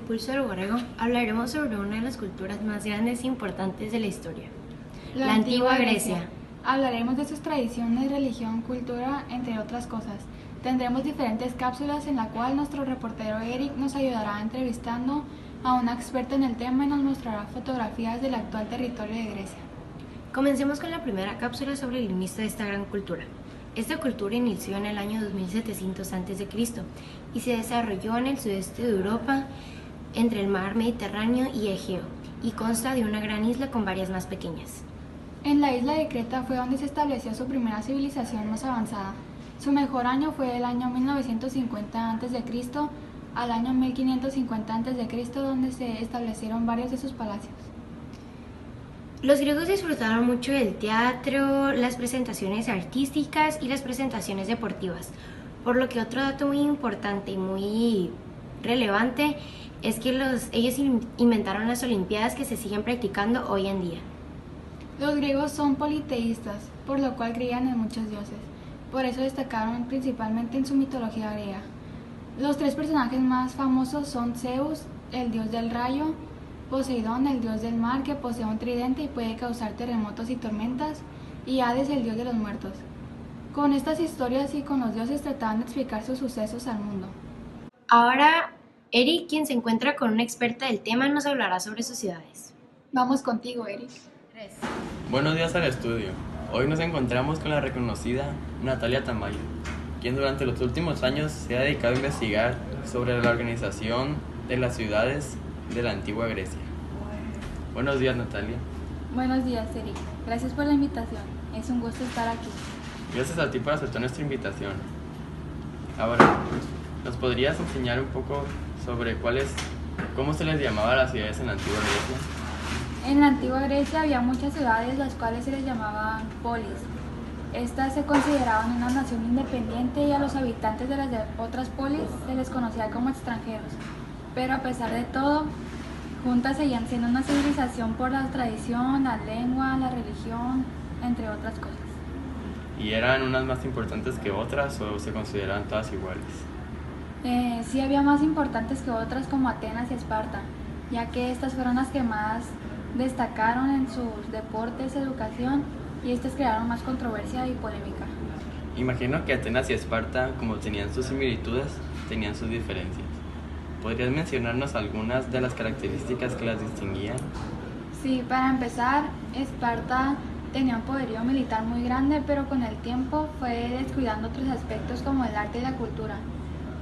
Pulso del Borrego hablaremos sobre una de las culturas más grandes e importantes de la historia, la antigua Grecia. Hablaremos de sus tradiciones, religión, cultura, entre otras cosas. Tendremos diferentes cápsulas en la cual nuestro reportero Eric nos ayudará entrevistando a una experta en el tema y nos mostrará fotografías del actual territorio de Grecia. Comencemos con la primera cápsula sobre el inicio de esta gran cultura. Esta cultura inició en el año 2700 a.C. y se desarrolló en el sudeste de Europa, entre el mar Mediterráneo y Egeo, y consta de una gran isla con varias más pequeñas. En la isla de Creta fue donde se estableció su primera civilización más avanzada. Su mejor año fue el año 1950 a.C. al año 1550 a.C., donde se establecieron varios de sus palacios. Los griegos disfrutaron mucho del teatro, las presentaciones artísticas y las presentaciones deportivas, por lo que otro dato muy importante y muy relevante es que ellos inventaron las Olimpiadas que se siguen practicando hoy en día. Los griegos son politeístas, por lo cual creían en muchos dioses. Por eso destacaron principalmente en su mitología griega. Los tres personajes más famosos son Zeus, el dios del rayo, Poseidón, el dios del mar que posee un tridente y puede causar terremotos y tormentas, y Hades, el dios de los muertos. Con estas historias y con los dioses trataban de explicar sus sucesos al mundo. Ahora, Eric, quien se encuentra con una experta del tema, nos hablará sobre sus ciudades. Vamos contigo, Eric. Buenos días al estudio. Hoy nos encontramos con la reconocida Natalia Tamayo, quien durante los últimos años se ha dedicado a investigar sobre la organización de las ciudades de la antigua Grecia. Buenos días, Natalia. Buenos días, Eric. Gracias por la invitación. Es un gusto estar aquí. Gracias a ti por aceptar nuestra invitación. Ahora, ¿nos podrías enseñar un poco sobre cómo se les llamaba a las ciudades en la antigua Grecia? En la antigua Grecia había muchas ciudades las cuales se les llamaban polis. Estas se consideraban una nación independiente y a los habitantes de las otras polis se les conocía como extranjeros. Pero a pesar de todo, juntas seguían siendo una civilización por la tradición, la lengua, la religión, entre otras cosas. ¿Y eran unas más importantes que otras o se consideraban todas iguales? Sí había más importantes que otras como Atenas y Esparta, ya que estas fueron las que más destacaron en sus deportes, educación, y estas crearon más controversia y polémica. Imagino que Atenas y Esparta, como tenían sus similitudes, tenían sus diferencias. ¿Podrías mencionarnos algunas de las características que las distinguían? Sí, para empezar, Esparta tenía un poderío militar muy grande, pero con el tiempo fue descuidando otros aspectos como el arte y la cultura.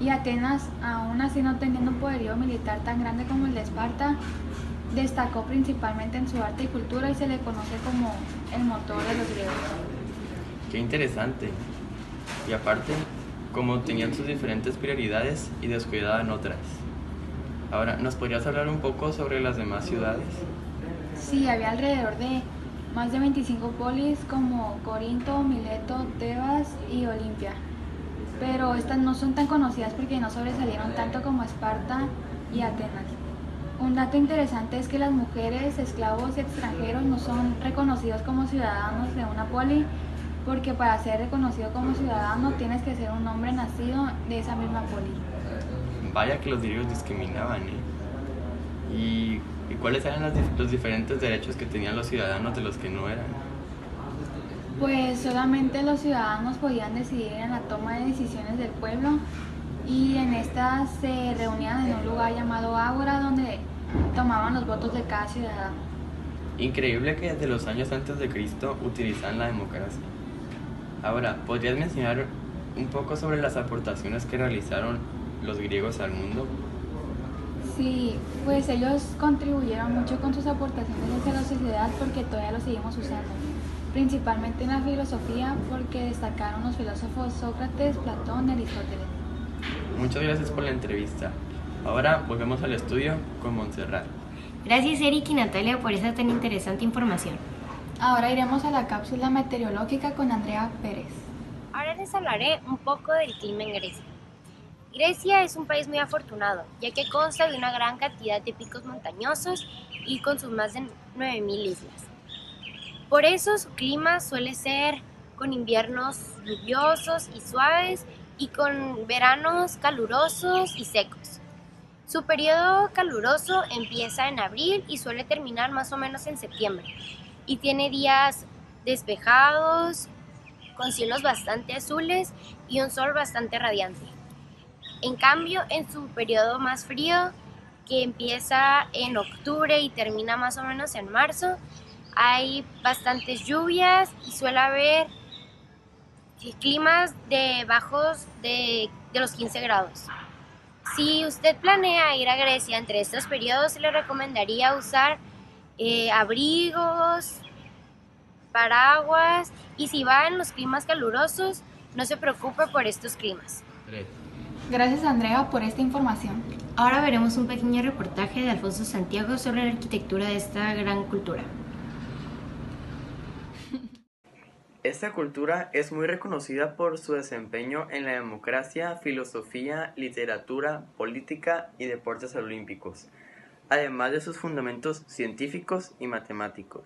Y Atenas, aún así no teniendo un poderío militar tan grande como el de Esparta, destacó principalmente en su arte y cultura y se le conoce como el motor de los griegos. ¡Qué interesante! Y aparte, como tenían sus diferentes prioridades y descuidaban otras. Ahora, ¿nos podrías hablar un poco sobre las demás ciudades? Sí, había alrededor de más de 25 polis como Corinto, Mileto, Tebas y Olimpia. Pero estas no son tan conocidas porque no sobresalieron tanto como Esparta y Atenas. Un dato interesante es que las mujeres, esclavos y extranjeros no son reconocidos como ciudadanos de una poli, porque para ser reconocido como ciudadano tienes que ser un hombre nacido de esa misma poli. Vaya que los griegos discriminaban, ¿eh? ¿Y cuáles eran los diferentes derechos que tenían los ciudadanos de los que no eran? Pues solamente los ciudadanos podían decidir en la toma de decisiones del pueblo y en estas se reunían en un lugar llamado ágora donde tomaban los votos de cada ciudadano. Increíble que desde los años antes de Cristo utilizaban la democracia. Ahora, ¿podrías mencionar un poco sobre las aportaciones que realizaron los griegos al mundo? Sí, pues ellos contribuyeron mucho con sus aportaciones hacia la sociedad porque todavía lo seguimos usando, principalmente en la filosofía porque destacaron los filósofos Sócrates, Platón y Aristóteles. Muchas gracias por la entrevista. Ahora volvemos al estudio con Montserrat. Gracias, Eric y Natalia, por esa tan interesante información. Ahora iremos a la cápsula meteorológica con Andrea Pérez. Ahora les hablaré un poco del clima en Grecia. Grecia es un país muy afortunado, ya que consta de una gran cantidad de picos montañosos y con sus más de 9.000 islas. Por eso su clima suele ser con inviernos lluviosos y suaves y con veranos calurosos y secos. Su periodo caluroso empieza en abril y suele terminar más o menos en septiembre. Y tiene días despejados, con cielos bastante azules y un sol bastante radiante. En cambio, en su periodo más frío, que empieza en octubre y termina más o menos en marzo, hay bastantes lluvias y suele haber climas de bajos de los 15 grados. Si usted planea ir a Grecia entre estos periodos, le recomendaría usar abrigos, paraguas, y si va en los climas calurosos, no se preocupe por estos climas. Gracias, Andrea, por esta información. Ahora veremos un pequeño reportaje de Alfonso Santiago sobre la arquitectura de esta gran cultura. Esta cultura es muy reconocida por su desempeño en la democracia, filosofía, literatura, política y deportes olímpicos, además de sus fundamentos científicos y matemáticos.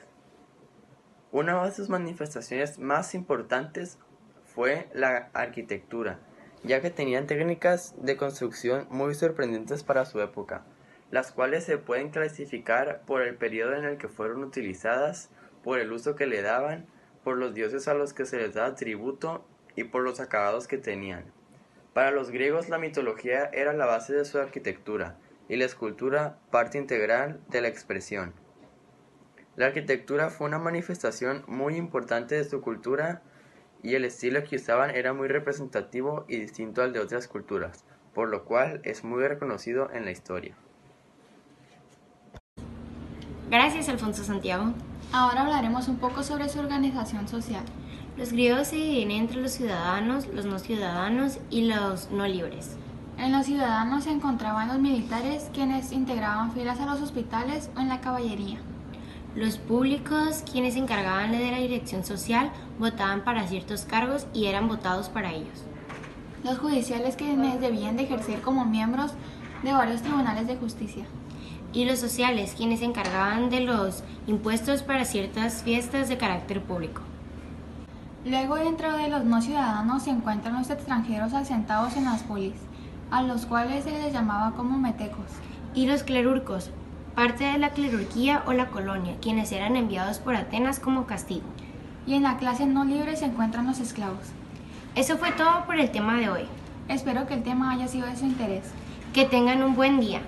Una de sus manifestaciones más importantes fue la arquitectura, ya que tenían técnicas de construcción muy sorprendentes para su época, las cuales se pueden clasificar por el periodo en el que fueron utilizadas, por el uso que le daban, por los dioses a los que se les daba tributo y por los acabados que tenían. Para los griegos la mitología era la base de su arquitectura y la escultura parte integral de la expresión. La arquitectura fue una manifestación muy importante de su cultura y el estilo que usaban era muy representativo y distinto al de otras culturas, por lo cual es muy reconocido en la historia. Gracias, Alfonso Santiago. Ahora hablaremos un poco sobre su organización social. Los griegos se dividen entre los ciudadanos, los no ciudadanos y los no libres. En los ciudadanos se encontraban los militares, quienes integraban filas a los hospitales o en la caballería. Los públicos, quienes se encargaban de la dirección social, votaban para ciertos cargos y eran votados para ellos. Los judiciales, quienes debían de ejercer como miembros de varios tribunales de justicia. Y los sociales, quienes se encargaban de los impuestos para ciertas fiestas de carácter público. Luego, dentro de los no ciudadanos se encuentran los extranjeros asentados en las polis, a los cuales se les llamaba como metecos. Y los clerurcos, parte de la clerurquía o la colonia, quienes eran enviados por Atenas como castigo. Y en la clase no libre se encuentran los esclavos. Eso fue todo por el tema de hoy. Espero que el tema haya sido de su interés. Que tengan un buen día.